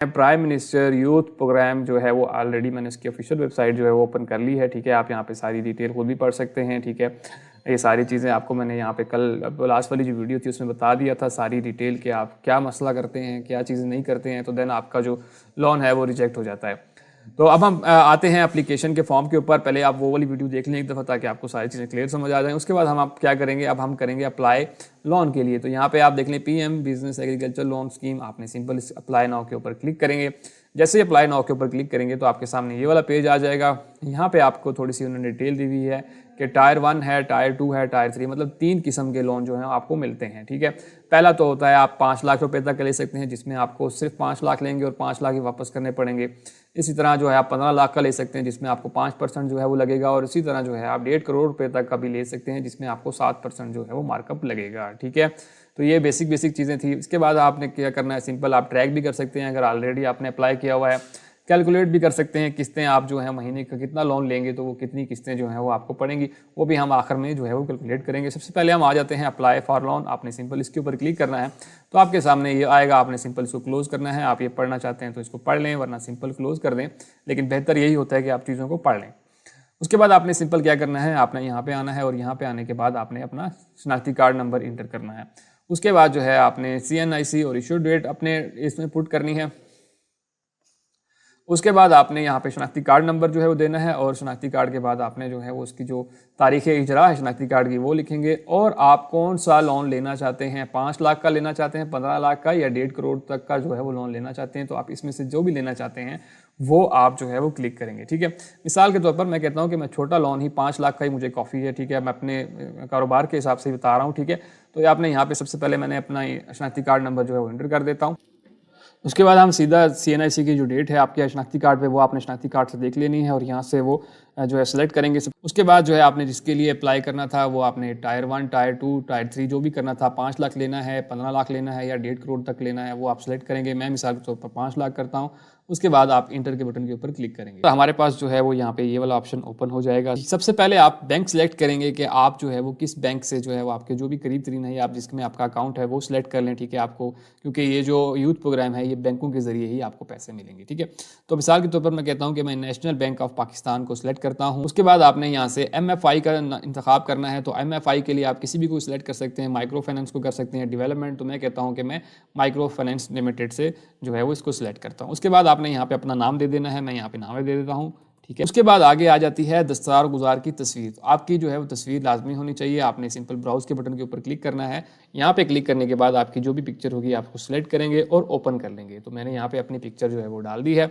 Prime minister youth programme जो है वो ऑलरेडी मैंने इसकी ऑफिशियल वेबसाइट जो है वो ओपन कर ली है। ठीक है, आप यहाँ पे सारी डिटेल खुद भी पढ़ सकते हैं। ठीक है, ये सारी चीज़ें आपको मैंने यहाँ पे कल लास्ट वाली जो वीडियो थी उसमें बता दिया था सारी डिटेल कि आप क्या मसला करते हैं, क्या चीज़ें नहीं करते हैं, तो देन आपका जो लोन है वो रिजेक्ट हो जाता है। तो अब हम आते हैं एप्लीकेशन के फॉर्म के ऊपर। पहले आप वो वाली वीडियो देख लें एक दफ़ा ताकि आपको सारी चीज़ें क्लियर समझ आ जाएं। उसके बाद हम आप क्या करेंगे, अब हम करेंगे अप्लाई लोन के लिए। तो यहाँ पे आप देख लें PM business agriculture loan scheme, आपने सिंपल इस अप्लाई नाउ के ऊपर क्लिक करेंगे। जैसे ही अप्लाई नाउ के ऊपर क्लिक करेंगे तो आपके सामने ये वाला पेज आ जाएगा। यहाँ पे आपको थोड़ी सी उन्होंने डिटेल दी हुई है कि टायर 1 है, टायर 2 है, टायर 3, मतलब 3 किस्म के लोन जो हैं आपको मिलते हैं। ठीक है, पहला तो होता है आप 5 लाख रुपए तक ले सकते हैं, जिसमें आपको सिर्फ 5 लाख लेंगे और 5 लाख ही वापस करने पड़ेंगे। इसी तरह जो है आप 15 लाख का ले सकते हैं, जिसमें आपको 5% जो है वो लगेगा। और इसी तरह जो है आप 1.5 करोड़ रुपए तक का भी ले सकते हैं, जिसमें आपको 7% जो है वो मार्कअप लगेगा। ठीक है, तो ये बेसिक चीज़ें थी। इसके बाद आपने क्या करना है, सिंपल आप ट्रैक भी कर सकते हैं अगर ऑलरेडी आपने अप्लाई किया हुआ है। कैलकुलेट भी कर सकते हैं किस्तें आप जो है महीने का कितना लोन लेंगे तो वो कितनी किस्तें जो हैं वो आपको पड़ेंगी, वो भी हम आखिर में जो है वो कैलकुलेट करेंगे। सबसे पहले हम आ जाते हैं अप्लाई फॉर लोन। आपने सिंपल इसके ऊपर क्लिक करना है तो आपके सामने ये आएगा। आपने सिंपल इसको क्लोज करना है। आप ये पढ़ना चाहते हैं तो इसको पढ़ लें, वरना सिंपल क्लोज कर दें, लेकिन बेहतर यही होता है कि आप चीज़ों को पढ़ लें। उसके बाद आपने सिंपल क्या करना है, आपने यहाँ पे आना है और यहाँ पे आने के बाद आपने अपना शनाख्ती कार्ड नंबर इंटर करना है। उसके बाद जो है आपने CNIC और इशू डेट अपने इसमें पुट करनी है। उसके बाद आपने यहाँ पे शनाख्ती कार्ड नंबर जो है वो देना है और शनाख्ती कार्ड के बाद आपने जो है वो उसकी जो तारीख इजरा है शनाख्ती कार्ड की वो लिखेंगे। और आप कौन सा लोन लेना चाहते हैं, 5 लाख का लेना चाहते हैं, 15 लाख का, या 1.5 करोड़ तक का जो है वो लोन लेना चाहते हैं, तो आप इसमें से जो भी लेना चाहते हैं वो आप जो है वो क्लिक करेंगे। ठीक है, मिसाल के तौर पर मैं कहता हूँ कि मैं छोटा लोन ही 5 लाख का ही मुझे काफ़ी है। ठीक है, मैं अपने कारोबार के हिसाब से बता रहा हूँ। ठीक है, तो आपने यहाँ पे सबसे पहले मैंने अपना शनाख्ती कार्ड नंबर जो है वो एंटर कर देता हूँ। उसके बाद हम सीधा CNIC की जो डेट है आपके शनाख्ती कार्ड पे वो आपने शनाख्ती कार्ड से देख लेनी है और यहाँ से वो जो है सेलेक्ट करेंगे। उसके बाद जो है आपने जिसके लिए अप्लाई करना था वो आपने टायर 1, टायर 2, टायर 3 जो भी करना था, 5 लाख लेना है, 15 लाख लेना है या 1.5 करोड़ तक लेना है, वो आप सेलेक्ट करेंगे। मैं मिसाल के तौर पर 5 लाख करता हूँ। उसके बाद आप इंटर के बटन के ऊपर क्लिक करेंगे तो हमारे पास जो है वो यहाँ पे ये वाला ऑप्शन ओपन हो जाएगा। सबसे पहले आप बैंक सेलेक्ट करेंगे कि आप जो है वो किस बैंक से जो है वो आपके जो भी करीब तरीन है आप जिसमें आपका अकाउंट है वो सिलेक्ट कर लें। ठीक है, आपको क्योंकि ये जो यूथ प्रोग्राम है ये बैंकों के जरिए ही आपको पैसे मिलेंगे। ठीक है, तो मिसाल के तौर पर मैं कहता हूँ कि मैं नेशनल बैंक ऑफ पाकिस्तान को सिलेक्ट करता हूँ। उसके बाद आपने यहाँ से MFI का इंतखाब करना है। तो MFI के लिए आप किसी भी को सिलेक्ट कर सकते हैं, माइक्रो फाइनेंस को कर सकते हैं, डेवलपमेंट। तो मैं कहता हूँ कि मैं माइक्रो फाइनेंस लिमिटेड से जो है वो इसको सिलेक्ट करता हूँ। उसके बाद आपने यहाँ पे अपना नाम दे देना है, मैं यहाँ पे नाम दे देता हूँ। ठीक है, उसके बाद आगे आ जाती है दस्तार गुजार की तस्वीर। तो आपकी जो है वो तस्वीर लाजमी होनी चाहिए। आपने सिंपल ब्राउज के बटन के ऊपर क्लिक करना है। यहाँ पे क्लिक करने के बाद आपकी जो भी पिक्चर होगी आपको सिलेक्ट करेंगे और ओपन कर लेंगे। तो मैंने यहाँ पे अपनी पिक्चर जो है वो डाल दी है।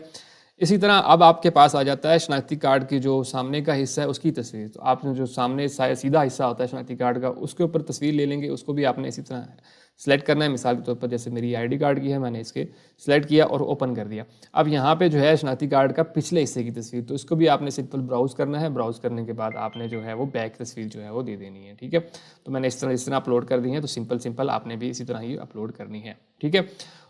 इसी तरह अब आपके पास आ जाता है शनाख्ती कार्ड की जो सामने का हिस्सा है उसकी तस्वीर। तो आपने जो सामने सीधा हिस्सा होता है शनाख्ती कार्ड का उसके ऊपर तस्वीर ले लेंगे। उसको भी आपने इसी तरह सेलेक्ट करना है। मिसाल के तौर पर जैसे मेरी ID कार्ड की है, मैंने इसके सेलेक्ट किया और ओपन कर दिया। अब यहाँ पे जो है शनाख्ती कार्ड का पिछले हिस्से की तस्वीर, तो इसको भी आपने सिंपल ब्राउज करना है। ब्राउज करने के बाद आपने जो है वो बैक तस्वीर जो है वो दे देनी है। ठीक है, तो मैंने इस तरह अपलोड कर दी है। तो सिंपल आपने भी इसी तरह ही अपलोड करनी है। ठीक है,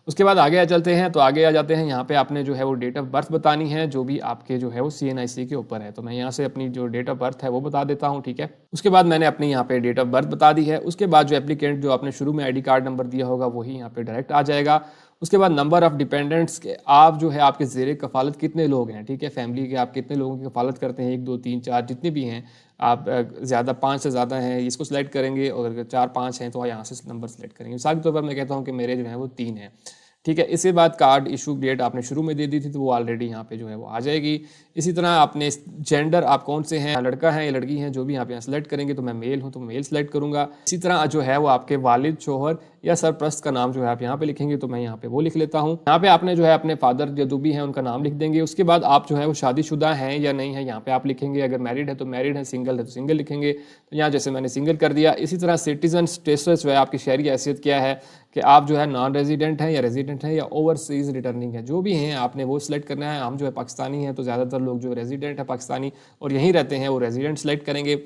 उसके बाद आगे आ चलते हैं। तो आगे आ जाते हैं, यहाँ पे आपने जो है वो डेट ऑफ बर्थ बतानी है जो भी आपके जो है वो CNIC के ऊपर है। तो मैं यहाँ से अपनी जो डेट ऑफ बर्थ है वो बता देता हूँ। ठीक है, उसके बाद मैंने अपनी यहाँ पे डेट ऑफ बर्थ बता दी है। उसके बाद जो एप्लीकेंट जो आपने शुरू में ID कार्ड नंबर दिया होगा वही यहाँ पे डायरेक्ट आ जाएगा। उसके बाद नंबर ऑफ डिपेंडेंट्स के आप जो है आपके ज़ेरे कफालत कितने लोग हैं। ठीक है, फैमिली के आप कितने लोगों की कफालत करते हैं, 1 2 3 4 जितने भी हैं आप, ज़्यादा 5 से ज़्यादा हैं इसको सिलेक्ट करेंगे और अगर 4 5 हैं तो यहाँ से नंबर सेलेक्ट करेंगे। मिसाल के तौर पर मैं कहता हूँ कि मेरे जो है वो 3 हैं। ठीक है, इसके बाद कार्ड इशू डेट आपने शुरू में दे दी थी तो वो ऑलरेडी यहाँ पे जो है वो आ जाएगी। इसी तरह आपने जेंडर आप कौन से हैं, लड़का है या लड़की हैं, जो भी आप यहाँ सेलेक्ट करेंगे। तो मैं मेल हूँ तो मेल सेलेक्ट करूँगा। इसी तरह जो है वो आपके वालिद, शोहर या सरप्रस्त का नाम जो है आप यहाँ पे लिखेंगे। तो मैं यहाँ पे वो लिख लेता हूँ। यहाँ पे आपने जो है अपने फादर जो भी हैं उनका नाम लिख देंगे। उसके बाद आप जो है वो शादीशुदा हैं या नहीं है यहाँ पे आप लिखेंगे। अगर मैरिड है तो मैरिड है, सिंगल है तो सिंगल लिखेंगे। तो यहाँ जैसे मैंने सिंगल कर दिया। इसी तरह सिटीजन स्टेटस जो है आपकी शहरी हैसियत क्या है, कि आप जो है नॉन रेजिडेंट हैं या रेजिडेंट हैं या ओवरसीज रिटर्निंग है, जो भी हैं आपने वो सिलेक्ट करना है। हम जो है पाकिस्तानी हैं तो ज़्यादातर लोग जो रेजिडेंट है पाकिस्तानी और यहीं रहते हैं वो रेजिडेंट सेलेक्ट करेंगे।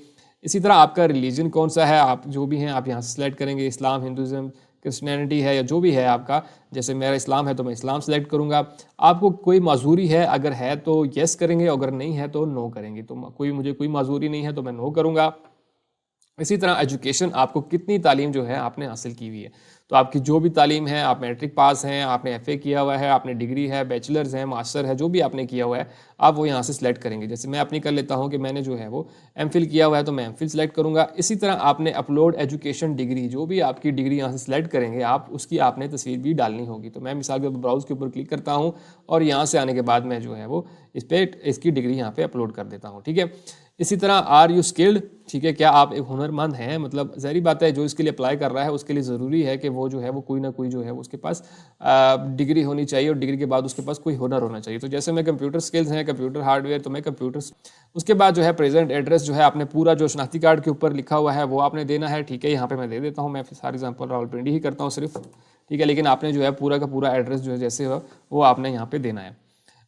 इसी तरह आपका रिलीजन कौन सा है, आप जो भी हैं आप यहाँ से सिलेक्ट करेंगे। इस्लाम, हिंदुज़म, क्रिश्चियनिटी है या जो भी है आपका, जैसे मेरा इस्लाम है तो मैं इस्लाम सेलेक्ट करूँगा। आपको कोई माजूरी है, अगर है तो येस करेंगे, अगर नहीं है तो नो करेंगे। तो मुझे कोई माजूरी नहीं है तो मैं नो करूँगा। इसी तरह एजुकेशन, आपको कितनी तालीम जो है आपने हासिल की हुई है। तो आपकी जो भी तालीम है, आप मैट्रिक पास हैं, आपने एफए किया हुआ है, आपने डिग्री है, बैचलर्स है, मास्टर है, जो भी आपने किया हुआ है, आप वो यहाँ से सिलेक्ट करेंगे। जैसे मैं अपनी कर लेता हूँ कि मैंने जो है वो एमफिल किया हुआ है, तो मैं एमफिल सेलेक्ट करूँगा। इसी तरह आपने अपलोड एजुकेशन डिग्री, जो भी आपकी डिग्री यहाँ से सिलेक्ट करेंगे आप, उसकी आपने तस्वीर भी डालनी होगी। तो मैं मिसाल के ब्राउज़ के ऊपर क्लिक करता हूँ और यहाँ से आने के बाद मैं जो है वो इस पर इसकी डिग्री यहाँ पे अपलोड कर देता हूँ, ठीक है। इसी तरह आर यू स्किल्ड, ठीक है, क्या आप एक हुनरमंद हैं। मतलब ज़ाहिर बात है, जो इसके लिए अप्लाई कर रहा है उसके लिए ज़रूरी है कि वो जो है वो कोई ना कोई जो है उसके पास डिग्री होनी चाहिए, और डिग्री के बाद उसके पास कोई हुनर होना चाहिए। तो जैसे मैं कंप्यूटर स्किल्स हैं, कंप्यूटर हार्डवेयर, तो मैं कंप्यूटर। उसके बाद जो है प्रेजेंट एड्रेस जो है आपने पूरा जो शनाख्ती कार्ड के ऊपर लिखा हुआ है वो आपने देना है, ठीक है। यहाँ पे मैं दे देता हूँ, मैं फॉर एग्जाम्पल रावलपिंडी ही करता हूँ सिर्फ, ठीक है। लेकिन आपने जो है पूरा का पूरा एड्रेस जो है जैसे हो वो आपने यहाँ पे देना है।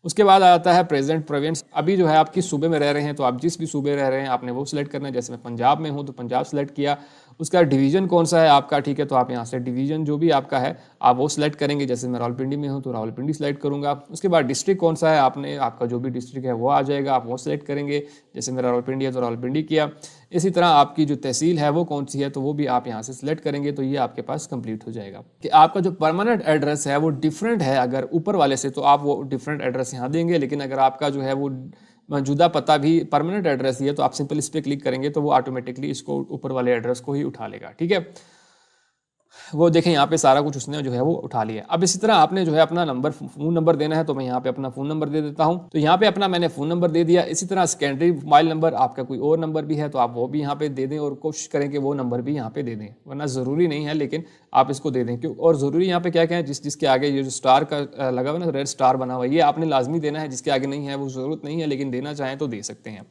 उसके बाद आता है प्रेजेंट प्रोविंस। अभी जो है आप किस सूबे में रह रहे हैं, तो आप जिस भी सूबे रह रहे हैं आपने वो सिलेक्ट करना है। जैसे मैं पंजाब में हूँ तो पंजाब सेलेक्ट किया। उसका डिवीजन कौन सा है आपका, ठीक है, तो आप यहाँ से डिवीजन जो भी आपका है आप वो सिलेक्ट करेंगे। जैसे मैं रावलपिंडी में हूँ तो रावलपिंडी सेलेक्ट करूँगा। उसके बाद डिस्ट्रिक्ट कौन सा है, आपने आपका जो भी डिस्ट्रिक्ट है वो आ जाएगा, आप वो सिलेक्ट करेंगे। जैसे मेरा रावलपिंडी है तो रावलपिंडी किया। इसी तरह आपकी जो तहसील है वो कौन सी है, तो वो भी आप यहाँ से सिलेक्ट करेंगे। तो ये आपके पास कंप्लीट हो जाएगा। कि आपका जो परमानेंट एड्रेस है वो डिफरेंट है अगर ऊपर वाले से, तो आप वो डिफरेंट एड्रेस यहाँ देंगे। लेकिन अगर आपका जो है वो मौजूदा पता भी परमानेंट एड्रेस ही है तो आप सिंपल इस पर क्लिक करेंगे तो वो ऑटोमेटिकली इसको ऊपर वाले एड्रेस को ही उठा लेगा, ठीक है। वो देखें यहाँ पे सारा कुछ उसने जो है वो उठा लिया। अब इसी तरह आपने जो है अपना नंबर, फ़ोन नंबर देना है, तो मैं यहाँ पे अपना फ़ोन नंबर दे देता हूँ। तो यहाँ पे अपना मैंने फ़ोन नंबर दे दिया। इसी तरह सेकेंडरी मोबाइल नंबर, आपका कोई और नंबर भी है तो आप वो भी यहाँ पे दे दें, और कोशिश करें कि वो नंबर भी यहाँ पे दे दें, वरना ज़रूरी नहीं है लेकिन आप इसको दे दें। क्यों, और ज़रूरी यहाँ पे क्या क्या है, जिसके आगे ये जो स्टार का लगा हुआ ना, रेड स्टार बना हुआ है, ये आपने लाजमी देना है। जिसके आगे नहीं है वो ज़रूरत नहीं है, लेकिन देना चाहें तो दे सकते हैं।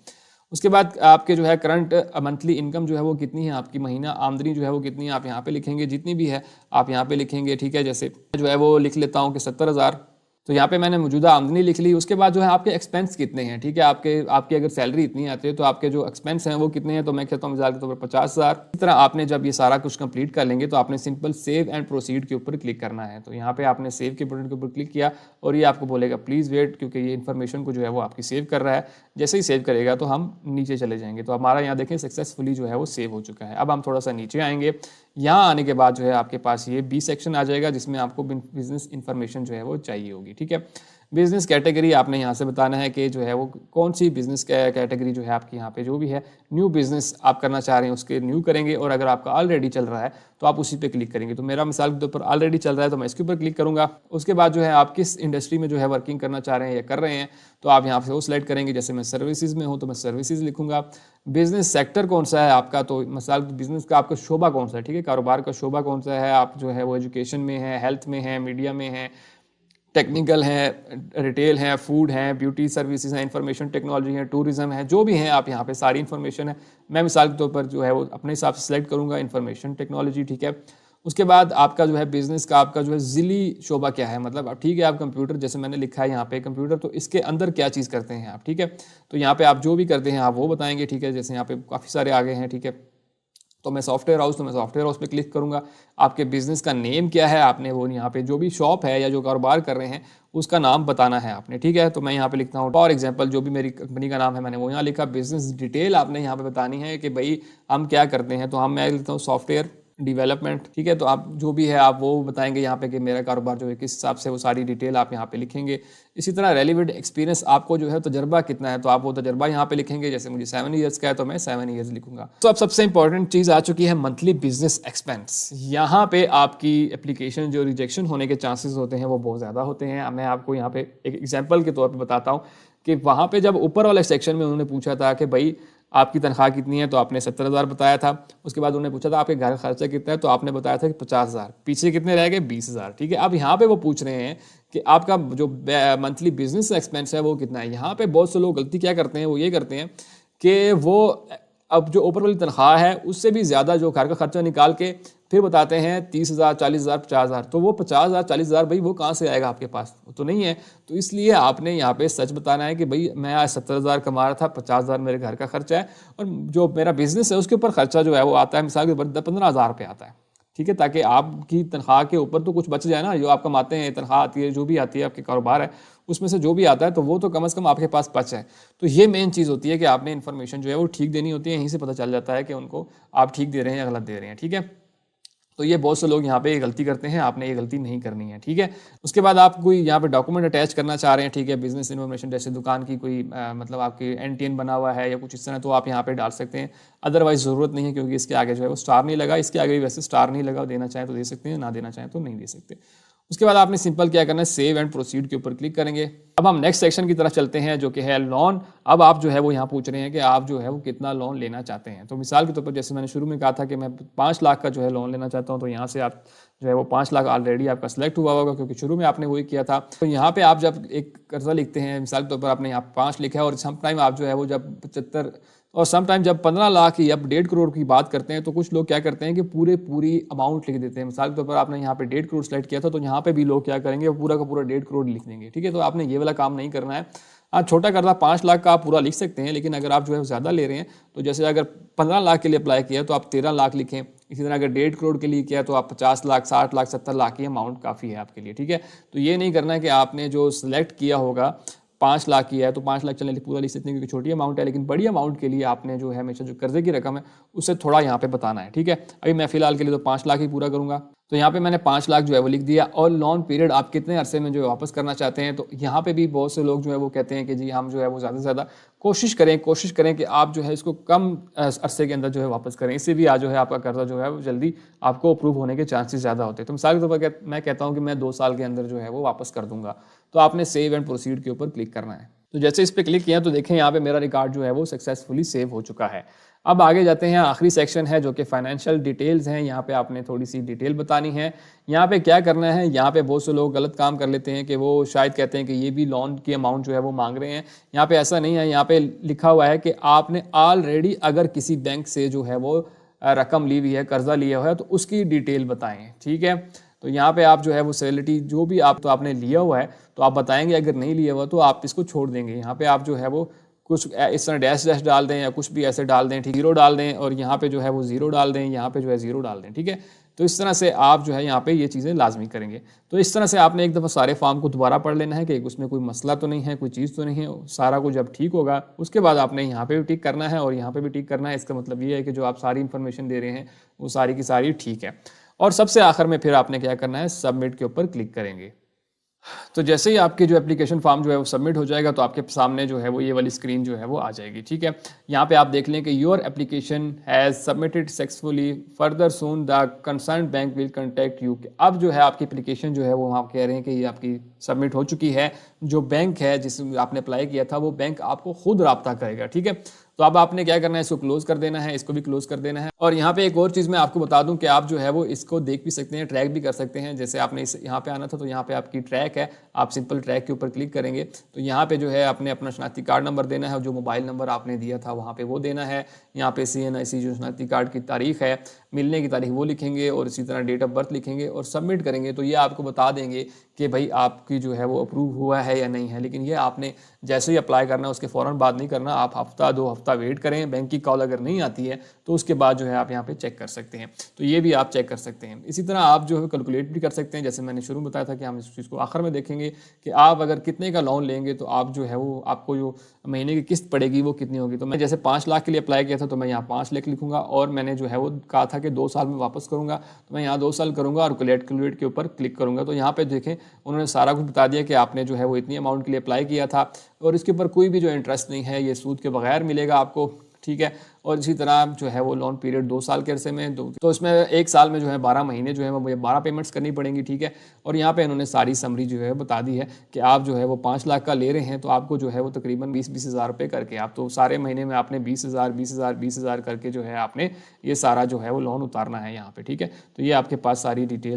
उसके बाद आपके जो है करंट मंथली इनकम जो है वो कितनी है, आपकी महीना आमदनी जो है वो कितनी है, आप यहाँ पे लिखेंगे। जितनी भी है आप यहाँ पे लिखेंगे, ठीक है। जैसे जो है वो लिख लेता हूँ कि 70,000, तो यहाँ पे मैंने मौजूदा आमदनी लिख ली। उसके बाद जो है आपके एक्सपेंस कितने हैं, ठीक है। आपकी अगर सैलरी इतनी आती है तो आपके जो एक्सपेंस हैं वो कितने हैं, तो मैं कहता हूँ मिसाल के तौर पर 50,000। इस तरह आपने जब ये सारा कुछ कंप्लीट कर लेंगे तो आपने सिंपल सेव एंड प्रोसीड के ऊपर क्लिक करना है। तो यहाँ पे आपने सेव के बटन के ऊपर क्लिक किया और ये आपको बोलेगा प्लीज़ वेट, क्योंकि ये इन्फॉर्मेशन को जो है वो आपकी सेव कर रहा है। जैसे ही सेव करेगा तो हम नीचे चले जाएंगे। तो हमारा यहाँ देखें सक्सेसफुली जो है वो सेव हो चुका है। अब हम थोड़ा सा नीचे आएंगे। यहाँ आने के बाद जो है आपके पास ये बी सेक्शन आ जाएगा, जिसमें आपको बिजनेस इन्फॉर्मेशन जो है वो चाहिए होगी, ठीक है। बिजनेस कैटेगरी आपने यहाँ से बताना है कि जो है वो कौन सी बिजनेस कैटेगरी जो है आपकी यहाँ पे जो भी है, न्यू बिजनेस आप करना चाह रहे हैं उसके न्यू करेंगे, और अगर आपका ऑलरेडी चल रहा है तो आप उसी पे क्लिक करेंगे। तो मेरा मिसाल के तौर पर ऑलरेडी चल रहा है तो मैं इसके ऊपर क्लिक करूँगा। उसके बाद जो है आप किस इंडस्ट्री में जो है वर्किंग करना चाह रहे हैं या कर रहे हैं, तो आप यहाँ से वो सिलेक्ट करेंगे। जैसे मैं सर्विसेज में हूँ तो मैं सर्विसेज लिखूँगा। बिजनेस सेक्टर कौन सा है आपका, तो मिसाल बिजनेस का आपका शोबा कौन सा है, ठीक है, कारोबार का शोबा कौन सा है, आप जो है वो एजुकेशन में है, हेल्थ में है, मीडिया में है, टेक्निकल है, रिटेल है, फूड है, ब्यूटी सर्विसेज है, इंफॉर्मेशन टेक्नोलॉजी है, टूरिज्म है, जो भी है आप यहाँ पे सारी इन्फॉर्मेशन है। मैं मिसाल के तौर पर जो है वो अपने हिसाब से सिलेक्ट करूँगा इंफॉर्मेशन टेक्नोलॉजी, ठीक है। उसके बाद आपका जो है बिजनेस का आपका जो है ज़िली शोबा क्या है, मतलब अब ठीक है आप कंप्यूटर, जैसे मैंने लिखा है यहाँ पे कंप्यूटर, तो इसके अंदर क्या चीज़ करते हैं आप, ठीक है। तो यहाँ पे आप जो भी करते हैं आप वो बताएंगे, ठीक है। जैसे यहाँ पे काफ़ी सारे आगे हैं, ठीक है। तो मैं सॉफ्टवेयर हाउस, तो मैं सॉफ्टवेयर हाउस पे क्लिक करूँगा। आपके बिज़नेस का नेम क्या है, आपने वो यहाँ पे जो भी शॉप है या जो कारोबार कर रहे हैं उसका नाम बताना है आपने, ठीक है। तो मैं यहाँ पे लिखता हूँ फॉर एग्जांपल जो भी मेरी कंपनी का नाम है मैंने वो यहाँ लिखा। बिजनेस डिटेल आपने यहाँ पे बतानी है कि भाई हम क्या करते हैं, तो मैं लिखता हूँ सॉफ्टवेयर डेवलपमेंट, ठीक है। तो आप जो भी है आप वो बताएंगे यहाँ पे कि मेरा कारोबार जो है किस हिसाब से, वो सारी डिटेल आप यहाँ पे लिखेंगे। इसी तरह रेलिवेंट एक्सपीरियंस, आपको जो है तजर्बा कितना है, तो आप वो तजर्बा यहाँ पे लिखेंगे। जैसे मुझे 7 ईयर्स का है तो मैं 7 ईयर्स लिखूंगा। तो अब सबसे इंपॉर्टेंट चीज़ आ चुकी है मंथली बिजनेस एक्सपेंस। यहाँ पे आपकी एप्लीकेशन जो रिजेक्शन होने के चांसेस होते हैं वो बहुत ज़्यादा होते हैं। मैं आपको यहाँ पे एक एग्जाम्पल के तौर पर बताता हूँ कि वहाँ पे जब ऊपर वाले सेक्शन में उन्होंने पूछा था कि भाई आपकी तनख्वाह कितनी है, तो आपने 70,000 बताया था। उसके बाद उन्होंने पूछा था आपके घर का खर्चा कितना है, तो आपने बताया था कि 50,000। पीछे कितने रह गए, 20,000, ठीक है। अब यहाँ पे वो पूछ रहे हैं कि आपका जो मंथली बिजनेस एक्सपेंस है वो कितना है। यहाँ पे बहुत से लोग गलती क्या करते हैं, वो ये करते हैं कि वो अब जो ऊपर वाली तनख्वाह है उससे भी ज़्यादा जो घर का खर्चा निकाल के फिर बताते हैं 30,000, 40,000, 50,000। तो वो 50,000, 40,000 भाई वो कहाँ से आएगा आपके पास, वो तो नहीं है। तो इसलिए आपने यहाँ पे सच बताना है कि भाई मैं आज 70,000 कमा रहा था, 50,000 मेरे घर का खर्चा है, और जो मेरा बिजनेस है उसके ऊपर खर्चा जो है वो आता है मिसाल के ऊपर 15,000 रुपये आता है। ठीक है, ताकि आपकी तनख्वाह के ऊपर तो कुछ बच जाए ना, जो आप कमाते हैं, तनख्वाह आती है, जो भी आती है, आपके कारोबार है, उसमें से जो भी आता है तो वो तो कम से कम आपके पास बच है। तो ये मेन चीज़ होती है कि आपने इन्फॉर्मेशन जो है वो ठीक देनी होती है, यहीं से पता चल जाता है कि उनको आप ठीक दे रहे हैं या गलत दे रहे हैं। ठीक है, तो ये बहुत से लोग यहाँ पे ये गलती करते हैं, आपने ये गलती नहीं करनी है। ठीक है, उसके बाद आप कोई यहाँ पे डॉक्यूमेंट अटैच करना चाह रहे हैं, ठीक है, बिजनेस इन्फॉर्मेशन जैसे दुकान की कोई मतलब आपकी NTN बना हुआ है या कुछ इस तरह, तो आप यहाँ पे डाल सकते हैं। अदरवाइज ज़रूरत नहीं है, क्योंकि इसके आगे जो है वो स्टार नहीं लगा, इसके आगे भी वैसे स्टार नहीं लगा, देना चाहें तो दे सकते हैं, ना देना चाहें तो नहीं दे सकते। उसके बाद आपने सिंपल क्या करना है, सेव एंड प्रोसीड के ऊपर क्लिक करेंगे। अब हम नेक्स्ट सेक्शन की तरफ चलते हैं, जो कि है लोन। अब आप जो है वो यहाँ पूछ रहे हैं कि आप जो है वो कितना लोन लेना चाहते हैं। तो मिसाल के तौर पर जैसे मैंने शुरू में कहा था कि मैं 5 लाख का जो है लोन लेना चाहता हूँ, तो यहाँ से आप जो है वो 5 लाख ऑलरेडी आपका सिलेक्ट हुआ होगा, क्योंकि शुरू में आपने वही किया था। तो यहाँ पे आप जब एक कर्जा लिखते हैं, मिसाल के तौर पर आपने यहाँ 5 लिखा है, और सम टाइम आप जो है वो जब 75 और सम टाइम जब 15 लाख या 1.5 करोड़ की बात करते हैं, तो कुछ लोग क्या करते हैं कि पूरी अमाउंट लिख देते हैं। मिसाल के तौर पर आपने यहाँ पे 1.5 करोड़ सेलेक्ट किया था, तो यहाँ पे भी लोग क्या करेंगे, वो पूरा का पूरा 1.5 करोड़ लिख देंगे। ठीक है, तो आपने ये वाला काम नहीं करना है। आप छोटा कर्जा 5 लाख का आप पूरा लिख सकते हैं, लेकिन अगर आप जो है ज़्यादा ले रहे हैं, तो जैसे अगर 15 लाख के लिए अप्लाई किया तो आप 13 लाख लिखें। इसी तरह अगर 1.5 करोड़ के लिए किया तो आप 50 लाख, 60 लाख, 70 लाख की अमाउंट काफ़ी है आपके लिए। ठीक है, तो ये नहीं करना है कि आपने जो सिलेक्ट किया होगा 5 लाख की है तो 5 लाख चलने पूरा लिख सकते हैं, क्योंकि छोटी अमाउंट है, लेकिन बड़ी अमाउंट के लिए आपने जो है हमेशा जो कर्जे की रकम है उससे थोड़ा यहाँ पे बताना है। ठीक है, अभी मैं फिलहाल के लिए तो 5 लाख ही पूरा करूँगा, तो यहाँ पे मैंने 5 लाख जो है वो लिख दिया। और लोन पीरियड आप कितने अरसे में जो है वापस करना चाहते हैं, तो यहाँ पे भी बहुत से लोग जो है वो कहते हैं कि जी हम जो है वो ज़्यादा से ज़्यादा कोशिश करें कि आप जो है इसको कम अरसे के अंदर जो है वापस करें, इससे भी आज जो है आपका कर्जा जो है वो जल्दी आपको अप्रूव होने के चांसेस ज़्यादा होते हैं। तो मिसाल के तौर पर मैं कहता हूँ कि मैं 2 साल के अंदर जो है वो वापस कर दूंगा, तो आपने सेव एंड प्रोसीड के ऊपर क्लिक करना है। तो जैसे इस पर क्लिक किया तो देखें यहाँ पे मेरा रिकॉर्ड जो है वो सक्सेसफुली सेव हो चुका है। अब आगे जाते हैं, आखिरी सेक्शन है जो कि फाइनेंशियल डिटेल्स हैं। यहाँ पे आपने थोड़ी सी डिटेल बतानी है। यहाँ पे क्या करना है, यहाँ पे बहुत से लोग गलत काम कर लेते हैं कि वो शायद कहते हैं कि ये भी लोन की अमाउंट जो है वो मांग रहे हैं। यहाँ पे ऐसा नहीं है, यहाँ पे लिखा हुआ है कि आपने ऑलरेडी अगर किसी बैंक से जो है वो रकम ली हुई है, कर्जा लिया हुआ है, तो उसकी डिटेल बताएं। ठीक है, तो यहाँ पे आप जो है वो सैलरी जो भी आप तो आपने लिया हुआ है तो आप बताएंगे, अगर नहीं लिया हुआ तो आप इसको छोड़ देंगे। यहाँ पे आप जो है वो कुछ इस तरह डैश डैश डाल दें या कुछ भी ऐसे डाल दें, ठीक, 0 डाल दें, और यहाँ पे जो है वो 0 डाल दें, यहाँ पे जो है 0 डाल दें। ठीक है, तो इस तरह से आप जो है यहाँ पे ये चीज़ें लाजमी करेंगे। तो इस तरह से आपने एक दफ़ा सारे फॉर्म को दोबारा पढ़ लेना है कि उसमें कोई मसला तो नहीं है, कोई चीज़ तो नहीं है। सारा कुछ जब ठीक होगा उसके बाद आपने यहाँ पे भी टिक करना है और यहाँ पे भी टिक करना है। इसका मतलब ये है कि जो आप सारी इन्फॉर्मेशन दे रहे हैं वो सारी की सारी ठीक है। और सबसे आखिर में फिर आपने क्या करना है, सबमिट के ऊपर क्लिक करेंगे। तो जैसे ही आपके जो एप्लीकेशन फॉर्म जो है वो सबमिट हो जाएगा तो आपके सामने जो है वो ये वाली स्क्रीन जो है वो आ जाएगी। ठीक है, यहाँ पे आप देख लें कि your application has submitted successfully, further soon the concern bank will contact you. अब जो है आपकी एप्लीकेशन जो है वो आप कह रहे हैं कि ये आपकी सबमिट हो चुकी है। जो बैंक है जिसमें आपने अप्लाई किया था वो बैंक आपको खुद रब्ता करेगा। ठीक है, तो अब आपने क्या करना है, इसको क्लोज कर देना है, इसको भी क्लोज कर देना है। और यहाँ पे एक और चीज़ मैं आपको बता दूं कि आप जो है वो इसको देख भी सकते हैं, ट्रैक भी कर सकते हैं। जैसे आपने इस यहाँ पे आना था तो यहाँ पे आपकी ट्रैक है, आप सिंपल ट्रैक के ऊपर क्लिक करेंगे तो यहाँ पे जो है आपने अपना शनाख्ती कार्ड नंबर देना है, जो मोबाइल नंबर आपने दिया था वहाँ पे वो देना है। यहाँ पे CNIC जो शनाख्ती कार्ड की तारीख है, मिलने की तारीख वो लिखेंगे और इसी तरह डेट ऑफ बर्थ लिखेंगे और सबमिट करेंगे। तो ये आपको बता देंगे कि भाई आपकी जो है वो अप्रूव हुआ है या नहीं है। लेकिन ये आपने जैसे ही अप्लाई करना है उसके फ़ौरन बाद नहीं करना, आप हफ्ता 2 हफ्ता वेट करें। बैंक की कॉल अगर नहीं आती है तो उसके बाद जो है आप यहाँ पे चेक कर सकते हैं। तो ये भी आप चेक कर सकते हैं। इसी तरह आप जो है कैलकुलेट भी कर सकते हैं, जैसे मैंने शुरू में बताया था कि हम इस चीज़ को आखिर में देखेंगे कि आप अगर कितने का लोन लेंगे तो आप जो है वो आपको जो महीने की किस्त पड़ेगी वो कितनी होगी। तो मैं जैसे 5 लाख के लिए अप्लाई किया था तो मैं यहाँ 5 लाख लिखूंगा और मैंने जो है वो कहा था कि 2 साल में वापस करूँगा, तो मैं यहाँ 2 साल करूँगा और कैलकुलेट के ऊपर क्लिक करूँगा। तो यहाँ पे देखें उन्होंने सारा कुछ बता दिया कि आपने जो है वो इतनी अमाउंट के लिए अप्लाई किया था और इसके ऊपर कोई भी जो इंटरेस्ट नहीं है, ये सूद के बगैर मिलेगा आपको। ठीक है, और इसी तरह जो है वो लोन पीरियड 2 साल के अरसे में तो इसमें 1 साल में जो है 12 महीने जो है वो मुझे 12 पेमेंट्स करनी पड़ेंगी। ठीक है, और यहाँ पे इन्होंने सारी समरी जो है बता दी है कि आप जो है वो 5 लाख का ले रहे हैं तो आपको जो है वो तकरीबन 20-20 हज़ार रुपये करके आप तो सारे महीने में आपने 20,000 करके जो है आपने ये सारा जो है वो लोन उतारना है यहाँ पे। ठीक है, तो ये आपके पास सारी डिटेल